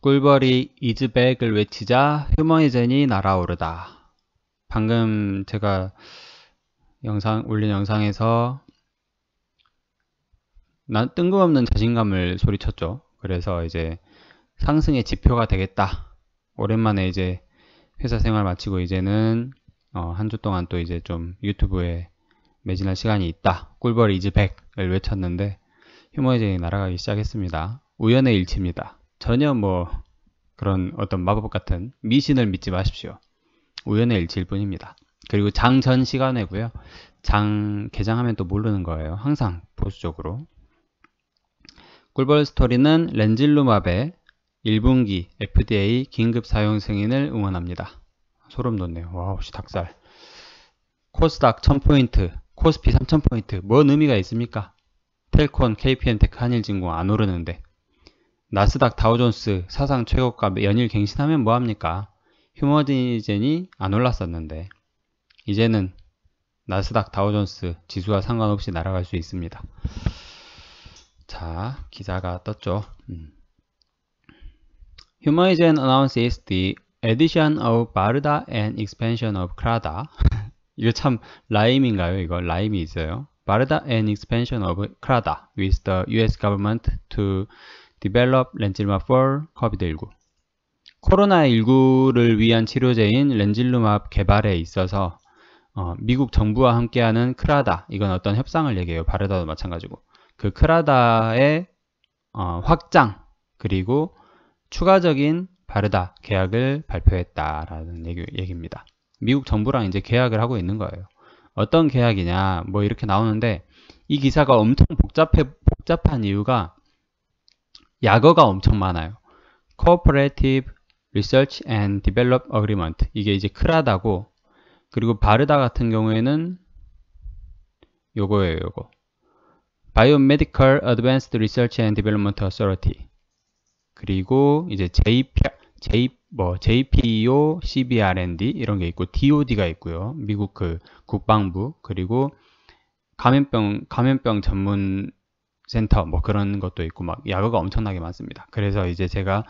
꿀벌이 이즈백을 외치자 휴머이젠이 날아오르다. 방금 제가 올린 영상에서 난 뜬금없는 자신감을 소리쳤죠. 그래서 이제 상승의 지표가 되겠다. 오랜만에 이제 회사 생활 마치고 이제는 한 주 동안 또 이제 좀 유튜브에 매진할 시간이 있다. 꿀벌이 이즈백을 외쳤는데 휴머이젠이 날아가기 시작했습니다. 우연의 일치입니다. 전혀 뭐 그런 어떤 마법 같은 미신을 믿지 마십시오. 우연의 일치일 뿐입니다. 그리고 장 전 시간에고요. 장 개장하면 또 모르는 거예요. 항상 보수적으로. 꿀벌 스토리는 렌질루맙의 1분기 FDA 긴급 사용 승인을 응원합니다. 소름 돋네요. 와우, 닭살. 코스닥 1000포인트, 코스피 3000포인트. 뭔 의미가 있습니까? 텔콘, KPM테크, 한일진공 안 오르는데. 나스닥 다우존스 사상 최고가 연일 갱신하면 뭐합니까? 휴머이젠이 안 올랐었는데 이제는 나스닥 다우존스 지수와 상관없이 날아갈 수 있습니다. 자, 기사가 떴죠. 휴머이젠 announces the addition of BARDA and expansion of CRADA. 이거 참 라임인가요? 이거 라임이 있어요. BARDA and expansion of CRADA with the US government to develop 렌질루맙 for COVID-19. 코로나19를 위한 치료제인 렌질루맙 개발에 있어서 미국 정부와 함께하는 크라다, 이건 어떤 협상을 얘기해요. 바르다도 마찬가지고. 그 크라다의 확장 그리고 추가적인 바르다 계약을 발표했다라는 얘기입니다. 미국 정부랑 이제 계약을 하고 있는 거예요. 어떤 계약이냐 뭐 이렇게 나오는데 이 기사가 엄청 복잡한 이유가 약어가 엄청 많아요. Cooperative Research and Development Agreement, 이게 이제 크라다고, 그리고 바르다 같은 경우에는 요거예요. 요거 Biomedical Advanced Research and Development Authority, 그리고 이제 JPO, CBRND 이런 게 있고 DOD가 있고요. 미국 그 국방부, 그리고 감염병 전문 센터 뭐 그런 것도 있고 막 약어가 엄청나게 많습니다. 그래서 이제 제가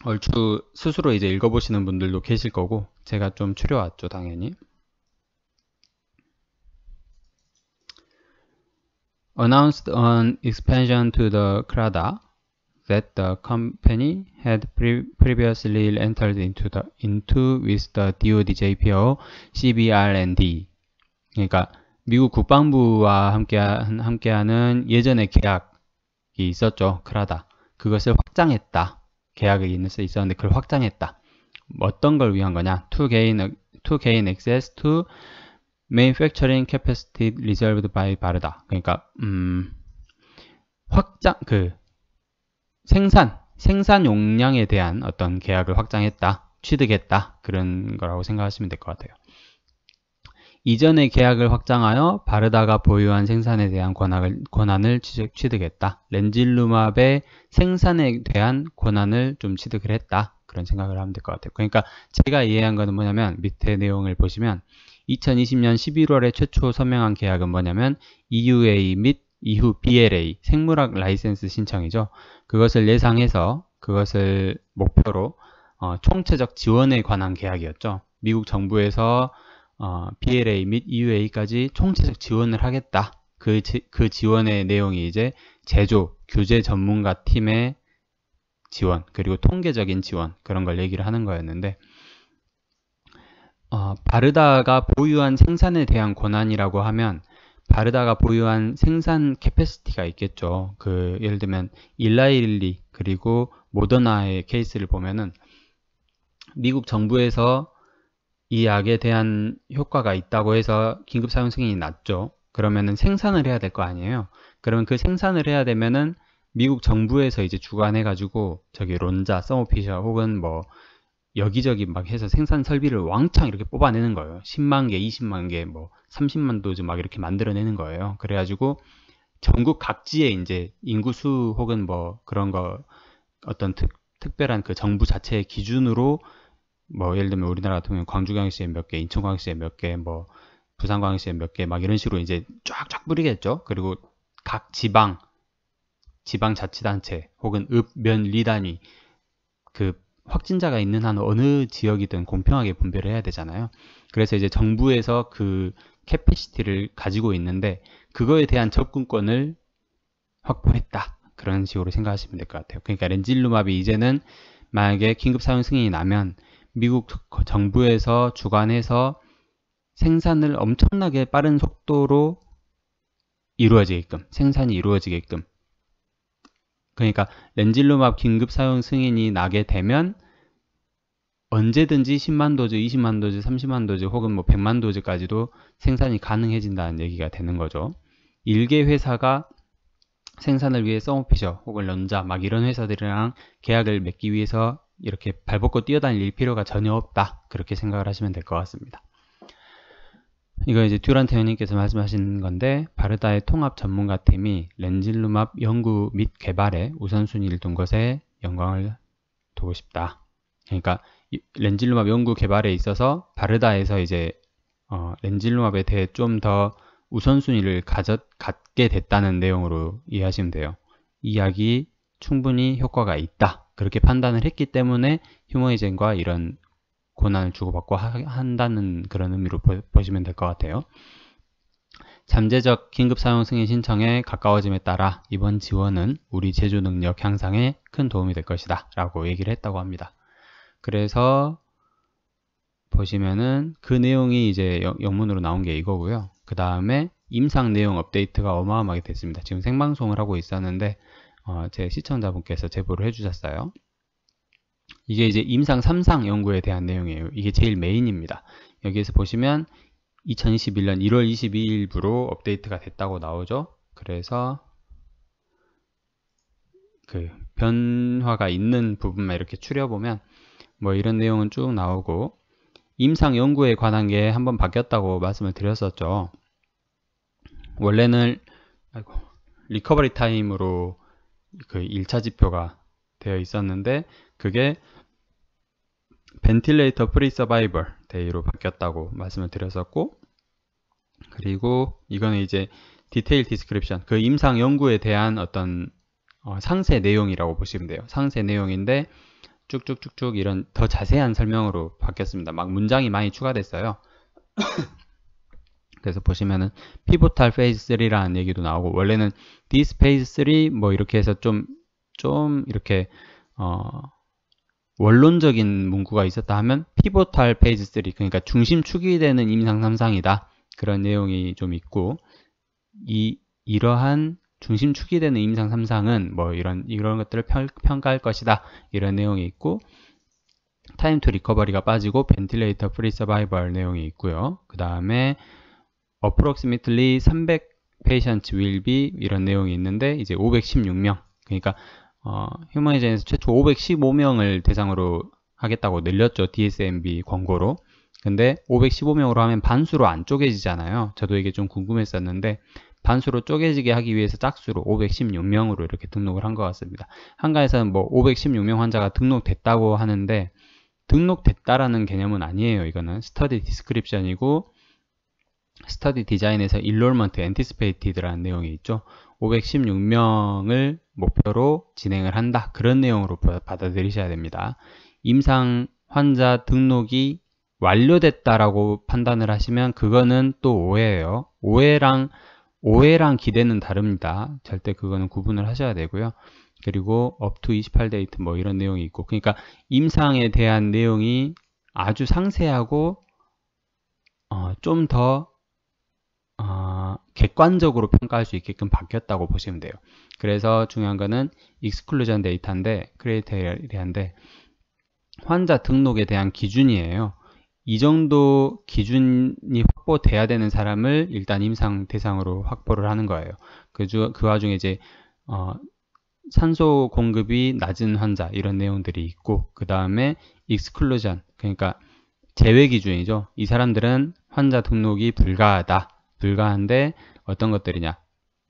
얼추 스스로 이제 읽어보시는 분들도 계실 거고 제가 좀 추려왔죠, 당연히. Announced an expansion to the CRADA that the company had previously entered into with the DoD, JPO, CBRND. 그러니까 미국 국방부와 함께하는 예전의 계약이 있었죠. 크라다. 그것을 확장했다. 계약이 있었는데 그걸 확장했다. 어떤 걸 위한 거냐? To gain access to manufacturing capacity reserved by 바르다. 그러니까 생산 용량에 대한 어떤 계약을 확장했다. 취득했다. 그런 거라고 생각하시면 될 것 같아요. 이전의 계약을 확장하여 바르다가 보유한 생산에 대한 권한을 취득했다. 렌질루맙의 생산에 대한 권한을 좀 취득을 했다. 그런 생각을 하면 될 것 같아요. 그러니까 제가 이해한 거는 뭐냐면 밑에 내용을 보시면 2020년 11월에 최초 서명한 계약은 뭐냐면 EUA 및 이후 BLA 생물학 라이센스 신청이죠. 그것을 예상해서 그것을 목표로 총체적 지원에 관한 계약이었죠. 미국 정부에서 BLA 및 EUA까지 총체적 지원을 하겠다. 그 지원의 내용이 이제 제조, 규제 전문가 팀의 지원, 그리고 통계적인 지원, 그런 걸 얘기를 하는 거였는데 바르다가 보유한 생산에 대한 권한이라고 하면 바르다가 보유한 생산 캐패시티가 있겠죠. 예를 들면 일라일리 그리고 모더나의 케이스를 보면은 미국 정부에서 이 약에 대한 효과가 있다고 해서 긴급 사용 승인이 났죠. 그러면은 생산을 해야 될 거 아니에요. 그러면 그 생산을 해야 되면은 미국 정부에서 이제 주관해가지고 저기 론자, 서모피셔 혹은 뭐 여기저기 막 해서 생산 설비를 왕창 이렇게 뽑아내는 거예요. 10만 개, 20만 개, 뭐 30만 도즈 막 이렇게 만들어내는 거예요. 그래가지고 전국 각지에 이제 인구수 혹은 뭐 그런 거 어떤 특별한 그 정부 자체의 기준으로 뭐 예를 들면 우리나라 같은 경우는 광주광역시에 몇 개, 인천광역시에 몇 개, 뭐 부산광역시에 몇 개 막 이런 식으로 이제 쫙쫙 뿌리겠죠. 그리고 각 지방 지방자치단체 혹은 읍, 면, 리 단위 그 확진자가 있는 한 어느 지역이든 공평하게 분배를 해야 되잖아요. 그래서 이제 정부에서 그 캐패시티를 가지고 있는데 그거에 대한 접근권을 확보했다. 그런 식으로 생각하시면 될 것 같아요. 그러니까 렌질루맙이 이제는 만약에 긴급 사용 승인이 나면 미국 정부에서 주관해서 생산을 엄청나게 빠른 속도로 이루어지게끔, 생산이 이루어지게끔. 그러니까 렌질루맙 긴급 사용 승인이 나게 되면 언제든지 10만 도즈, 20만 도즈, 30만 도즈 혹은 뭐 100만 도즈까지도 생산이 가능해진다는 얘기가 되는 거죠. 일개 회사가 생산을 위해 써모피셔 혹은 런자 막 이런 회사들이랑 계약을 맺기 위해서 이렇게 발벗고 뛰어다닐 필요가 전혀 없다. 그렇게 생각을 하시면 될 것 같습니다. 이거 이제 듀란트 형님께서 말씀하신 건데 바르다의 통합 전문가팀이 렌질루맙 연구 및 개발에 우선순위를 둔 것에 영광을 두고 싶다. 그러니까 렌질루맙 연구 개발에 있어서 바르다에서 이제 렌질루맙에 대해 좀 더 우선순위를 갖게 됐다는 내용으로 이해하시면 돼요. 이 약이 충분히 효과가 있다. 그렇게 판단을 했기 때문에 휴머이젠과 이런 고난을 주고받고 한다는 그런 의미로 보시면 될 것 같아요. 잠재적 긴급 사용 승인 신청에 가까워짐에 따라 이번 지원은 우리 제조 능력 향상에 큰 도움이 될 것이다 라고 얘기를 했다고 합니다. 그래서 보시면은 그 내용이 이제 영문으로 나온 게 이거고요. 그 다음에 임상 내용 업데이트가 어마어마하게 됐습니다. 지금 생방송을 하고 있었는데 제 시청자분께서 제보를 해주셨어요. 이게 이제 임상 3상 연구에 대한 내용이에요. 이게 제일 메인입니다. 여기에서 보시면 2021년 1월 22일부로 업데이트가 됐다고 나오죠. 그래서 그 변화가 있는 부분만 이렇게 추려보면 뭐 이런 내용은 쭉 나오고 임상 연구에 관한 게 한번 바뀌었다고 말씀을 드렸었죠. 원래는 리커버리 타임으로 그 1차 지표가 되어 있었는데 그게 벤틸레이터 프리 서바이벌 데이로 바뀌었다고 말씀을 드렸었고, 그리고 이거는 이제 디테일 디스크립션, 그 임상 연구에 대한 어떤 상세 내용이라고 보시면 돼요. 상세 내용인데 쭉쭉쭉쭉 이런 더 자세한 설명으로 바뀌었습니다. 막 문장이 많이 추가됐어요. 그래서 보시면은 피보탈 페이즈 3라는 얘기도 나오고, 원래는 this phase 3 뭐 이렇게 해서 좀 이렇게 원론적인 문구가 있었다 하면 피보탈 페이즈 3, 그러니까 중심축이 되는 임상 3상이다. 그런 내용이 좀 있고, 이러한 중심축이 되는 임상 3상은 뭐 이런 것들을 평가할 것이다. 이런 내용이 있고, 타임 투 리커버리가 빠지고 벤틸레이터 프리 서바이벌 내용이 있고요. 그 다음에 approximately 300 patients will be 이런 내용이 있는데 이제 516명, 그러니까 휴머니젠에서 최초 515명을 대상으로 하겠다고 늘렸죠. DSMB 권고로. 근데 515명으로 하면 반수로 안 쪼개지잖아요. 저도 이게 좀 궁금했었는데 반수로 쪼개지게 하기 위해서 짝수로 516명으로 이렇게 등록을 한 것 같습니다. 한가에서는 뭐 516명 환자가 등록됐다고 하는데 등록됐다라는 개념은 아니에요. 이거는 스터디 디스크립션이고 스터디 디자인에서 인롤먼트 엔티스페이티드라는 내용이 있죠. 516명을 목표로 진행을 한다. 그런 내용으로 받아들이셔야 됩니다. 임상 환자 등록이 완료됐다라고 판단을 하시면 그거는 또 오해예요. 오해랑 기대는 다릅니다. 절대 그거는 구분을 하셔야 되고요. 그리고 up to 28데이트 뭐 이런 내용이 있고, 그러니까 임상에 대한 내용이 아주 상세하고 좀 더 객관적으로 평가할 수 있게끔 바뀌었다고 보시면 돼요. 그래서 중요한 거는 익스클루전 데이터인데, 크라이테리아인데 환자 등록에 대한 기준이에요. 이 정도 기준이 확보돼야 되는 사람을 일단 임상 대상으로 확보를 하는 거예요. 그 와중에 이제 산소 공급이 낮은 환자 이런 내용들이 있고, 그 다음에 익스클루전, 그러니까 제외 기준이죠. 이 사람들은 환자 등록이 불가한데 어떤 것들이냐,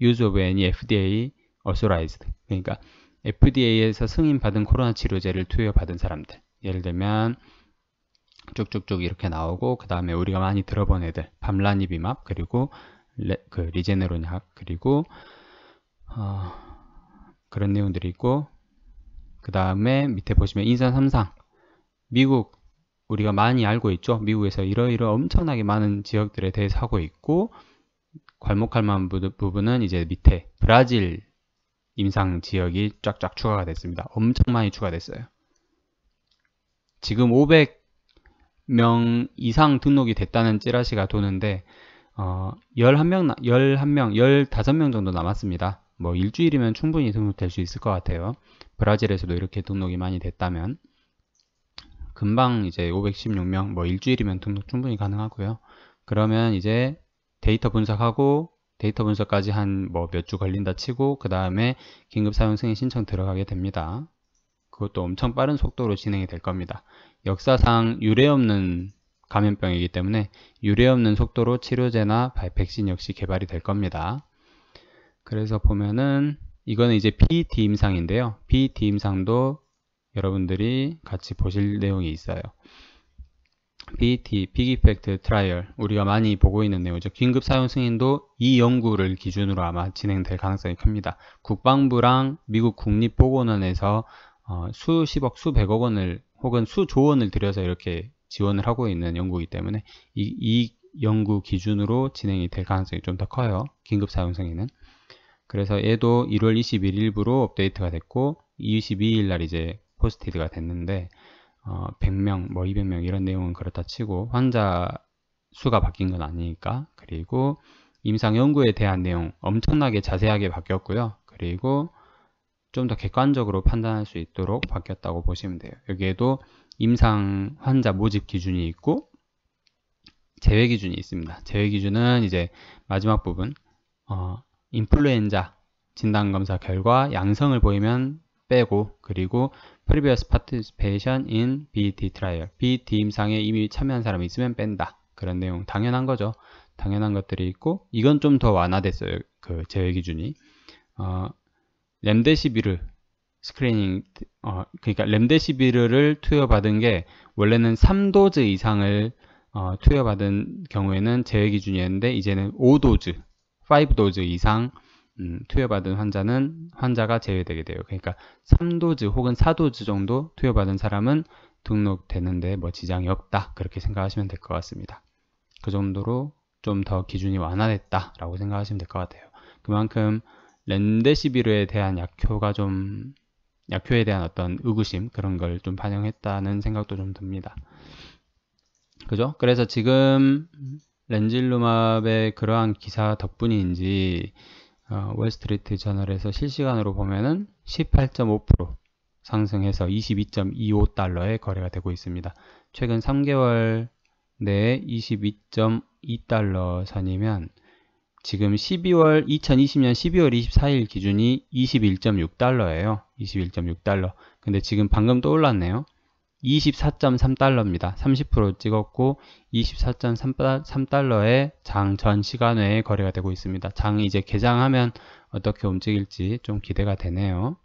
use of any FDA authorized, 그러니까 FDA에서 승인받은 코로나 치료제를 투여받은 사람들, 예를 들면 쭉쭉쭉 이렇게 나오고, 그 다음에 우리가 많이 들어본 애들 밤라니비맙, 그리고 리제네론약, 그리고 그런 내용들이 있고, 그 다음에 밑에 보시면 인선 3상. 미국, 우리가 많이 알고 있죠. 미국에서 이러이러 엄청나게 많은 지역들에 대해서 하고 있고, 괄목할 만한 부분은 이제 밑에 브라질 임상 지역이 쫙쫙 추가가 됐습니다. 엄청 많이 추가됐어요. 지금 500명 이상 등록이 됐다는 찌라시가 도는데 11명, 15명 정도 남았습니다. 뭐 일주일이면 충분히 등록될 수 있을 것 같아요. 브라질에서도 이렇게 등록이 많이 됐다면 금방 이제 516명, 뭐 일주일이면 등록 충분히 가능하고요. 그러면 이제 데이터 분석하고 데이터 분석까지 한 뭐 몇 주 걸린다 치고 그 다음에 긴급 사용 승인 신청 들어가게 됩니다. 그것도 엄청 빠른 속도로 진행이 될 겁니다. 역사상 유례 없는 감염병이기 때문에 유례 없는 속도로 치료제나 백신 역시 개발이 될 겁니다. 그래서 보면은 이거는 이제 BT 임상인데요. BT 임상도 여러분들이 같이 보실 내용이 있어요. BT, Big Effect Trial, 우리가 많이 보고 있는 내용이죠. 긴급 사용 승인도 이 연구를 기준으로 아마 진행될 가능성이 큽니다. 국방부랑 미국 국립보건원에서 수십억, 수백억 원을 혹은 수조 원을 들여서 이렇게 지원을 하고 있는 연구이기 때문에 이 연구 기준으로 진행이 될 가능성이 좀 더 커요. 긴급 사용 승인은. 그래서 얘도 1월 21일부로 업데이트가 됐고 22일 날 이제 포스티드가 됐는데 100명, 뭐 200명 이런 내용은 그렇다 치고 환자 수가 바뀐 건 아니니까. 그리고 임상 연구에 대한 내용 엄청나게 자세하게 바뀌었고요. 그리고 좀 더 객관적으로 판단할 수 있도록 바뀌었다고 보시면 돼요. 여기에도 임상 환자 모집 기준이 있고 제외 기준이 있습니다. 제외 기준은 이제 마지막 부분 인플루엔자 진단검사 결과 양성을 보이면 빼고, 그리고 previous participation in BT trial, BT 임상에 이미 참여한 사람이 있으면 뺀다. 그런 내용 당연한 거죠. 당연한 것들이 있고, 이건 좀 더 완화됐어요. 그 제외 기준이 렘데시비르 스크리닝, 그러니까 렘데시비르를 투여받은 게 원래는 3도즈 이상을 투여받은 경우에는 제외 기준이었는데 이제는 5도즈, 5도즈 이상 투여받은 환자가 제외되게 돼요. 그러니까 3도즈 혹은 4도즈 정도 투여받은 사람은 등록되는데 뭐 지장이 없다. 그렇게 생각하시면 될 것 같습니다. 그 정도로 좀 더 기준이 완화됐다 라고 생각하시면 될 것 같아요. 그만큼 렘데시비르에 대한 약효에 대한 어떤 의구심 그런 걸 좀 반영했다는 생각도 좀 듭니다. 그죠? 그래서 지금 렌질루맙의 그러한 기사 덕분인지 월스트리트 저널에서 실시간으로 보면은 18.5% 상승해서 22.25달러에 거래가 되고 있습니다. 최근 3개월 내에 22.2달러 선이면 지금 2020년 12월 24일 기준이 21.6달러예요. 21.6달러. 근데 지금 방금 또 올랐네요. 24.3달러입니다. 30% 찍었고 24.3달러에 장 전 시간 외에 거래가 되고 있습니다. 장이 이제 개장하면 어떻게 움직일지 좀 기대가 되네요.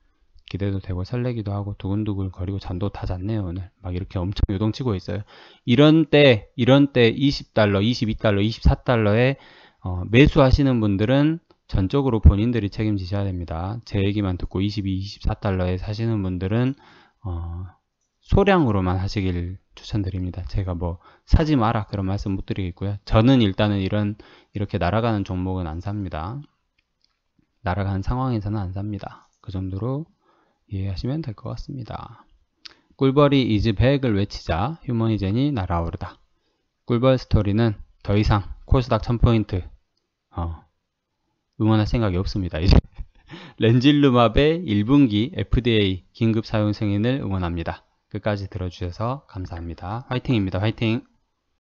기대도 되고 설레기도 하고 두근두근 거리고 잠도 다 잤네요. 오늘 막 이렇게 엄청 요동치고 있어요. 이런 때 20달러, 22달러, 24달러에 매수하시는 분들은 전적으로 본인들이 책임지셔야 됩니다. 제 얘기만 듣고 22, 24달러에 사시는 분들은 소량으로만 하시길 추천드립니다. 제가 뭐 사지 마라 그런 말씀 못 드리겠고요. 저는 일단은 이렇게 날아가는 종목은 안 삽니다. 날아가는 상황에서는 안 삽니다. 그 정도로 이해하시면 될 것 같습니다. 꿀벌이 이즈 백을 외치자 휴머니젠이 날아오르다. 꿀벌 스토리는 더 이상 코스닥 1000포인트 응원할 생각이 없습니다. 이제 렌질루맙의 1분기 FDA 긴급 사용 승인을 응원합니다. 끝까지 들어주셔서 감사합니다. 화이팅입니다. 화이팅!